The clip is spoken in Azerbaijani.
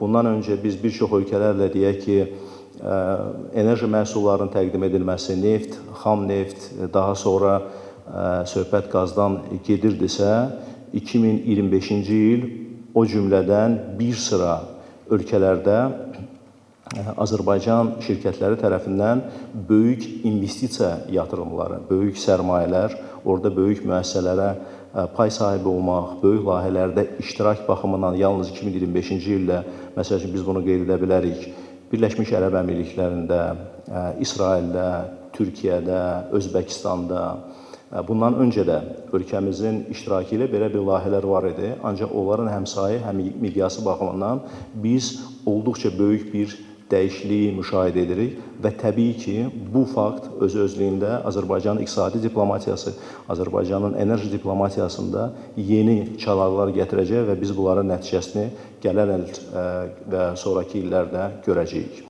Bundan öncə biz bir çox ölkələrlə deyək ki, enerji məhsullarının təqdim edilməsi, neft, xam neft, daha sonra söhbət qazdan gedirdisə, 2025-ci il o cümlədən bir sıra ölkələrdə Azərbaycan şirkətləri tərəfindən böyük investisiya yatırımları, böyük sərmayələr, orada böyük müəssisələrə pay sahibi olmaq, böyük layihələrdə iştirak baxımından yalnız 2025-ci ildə, məsəl üçün biz bunu qeyd edə bilərik, Birləşmiş Ərəb Əmirliklərində, İsraildə, Türkiyədə, Özbəkistanda, bundan öncə də ölkəmizin iştirakı ilə belə bir layihələr var idi, ancaq onların həm sayı, həm miqyası baxımından biz olduqca böyük bir dəyişikliyi müşahidə edirik və təbii ki, bu fakt öz-özlüyündə Azərbaycanın iqtisadi diplomatiyası, Azərbaycanın enerji diplomatiyasında yeni çalarlar gətirəcək və biz bunların nəticəsini gələn il və sonraki illərdə görəcəyik.